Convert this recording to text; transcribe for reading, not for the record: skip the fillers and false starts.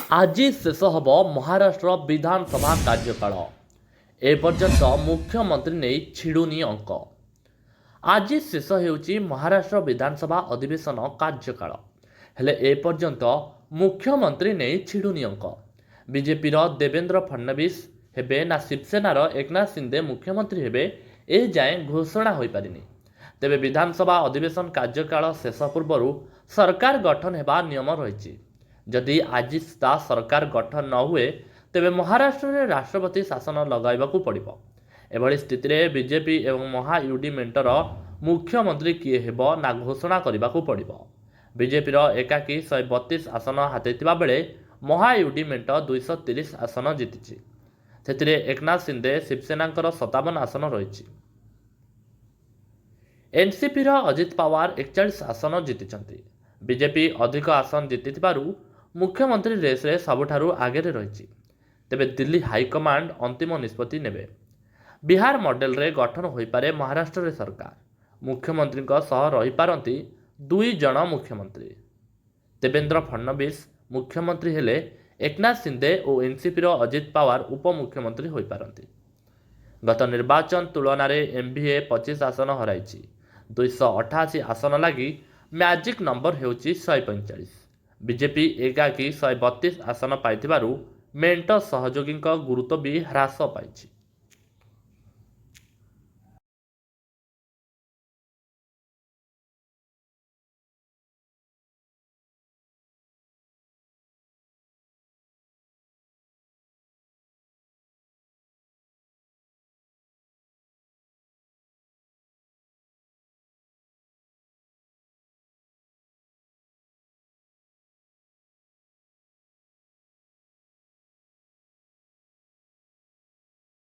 ଆଜି ଶେଷ ହେବ ମହାରାଷ୍ଟ୍ର ବିଧାନସଭା କାର୍ଯ୍ୟକାଳ। ଏପର୍ଯ୍ୟନ୍ତ ମୁଖ୍ୟମନ୍ତ୍ରୀ ନେଇ ଛିଡ଼ୁନି ଅଙ୍କ। ଆଜି ଶେଷ ହେଉଛି ମହାରାଷ୍ଟ୍ର ବିଧାନସଭା ଅଧିବେଶନ କାର୍ଯ୍ୟକାଳ। ହେଲେ ଏପର୍ଯ୍ୟନ୍ତ ମୁଖ୍ୟମନ୍ତ୍ରୀ ନେଇ ଛିଡ଼ୁନି ଅଙ୍କ। ବିଜେପିର ଦେବେନ୍ଦ୍ର ଫଡନବିସ ହେବେ ନା ଶିବସେନାର ଏକନାଥ ସିନ୍ଦେ ମୁଖ୍ୟମନ୍ତ୍ରୀ ହେବେ, ଏଯାଏଁ ଘୋଷଣା ହୋଇପାରିନି। ତେବେ ବିଧାନସଭା ଅଧିବେଶନ କାର୍ଯ୍ୟକାଳ ଶେଷ ପୂର୍ବରୁ ସରକାର ଗଠନ ହେବା ନିୟମ ରହିଛି। ଯଦି ଆଜି ସୁଦ୍ଧା ସରକାର ଗଠନ ନ ହୁଏ ତେବେ ମହାରାଷ୍ଟ୍ରରେ ରାଷ୍ଟ୍ରପତି ଶାସନ ଲଗାଇବାକୁ ପଡ଼ିବ। ଏଭଳି ସ୍ଥିତିରେ ବିଜେପି ଏବଂ ମହାୟୁଡି ମେଣ୍ଟର ମୁଖ୍ୟମନ୍ତ୍ରୀ କିଏ ହେବ ନା ଘୋଷଣା କରିବାକୁ ପଡ଼ିବ। ବିଜେପିର ଏକାକୀ 132 ଆସନ ହାତେଇଥିବା ବେଳେ ମହାୟୁଡି ମେଣ୍ଟ 230 ଆସନ ଜିତିଛି। ସେଥିରେ ଏକନାଥ ସିନ୍ଦେ ଶିବସେନାଙ୍କର 57 ଆସନ ରହିଛି। ଏନସିପିର ଅଜିତ ପାୱାର 41 ଆସନ ଜିତିଛନ୍ତି। ବିଜେପି ଅଧିକ ଆସନ ଜିତିଥିବାରୁ ମୁଖ୍ୟମନ୍ତ୍ରୀ ରେସ୍ରେ ସବୁଠାରୁ ଆଗରେ ରହିଛି। ତେବେ ଦିଲ୍ଲୀ ହାଇକମାଣ୍ଡ ଅନ୍ତିମ ନିଷ୍ପତ୍ତି ନେବେ। ବିହାର ମଡେଲରେ ଗଠନ ହୋଇପାରେ ମହାରାଷ୍ଟ୍ରରେ ସରକାର। ମୁଖ୍ୟମନ୍ତ୍ରୀଙ୍କ ସହ ରହିପାରନ୍ତି 2 ଜଣ ମୁଖ୍ୟମନ୍ତ୍ରୀ। ଦେବେନ୍ଦ୍ର ଫଡନବିସ ମୁଖ୍ୟମନ୍ତ୍ରୀ ହେଲେ ଏକନାଥ ସିନ୍ଦେ ଓ ଏନସିପିର ଅଜିତ ପାୱାର ଉପମୁଖ୍ୟମନ୍ତ୍ରୀ ହୋଇପାରନ୍ତି। ଗତ ନିର୍ବାଚନ ତୁଳନାରେ ଏମଭିଏ 25 ଆସନ ହରାଇଛି। 288 ଆସନ ଲାଗି ମ୍ୟାଜିକ୍ ନମ୍ବର ହେଉଛି 145। ବିଜେପି ଏକାକୀ 132 ଆସନ ପାଇଥିବାରୁ ମେଣ୍ଟ ସହଯୋଗୀଙ୍କ ଗୁରୁତ୍ୱ ବି ହ୍ରାସ ପାଇଛି।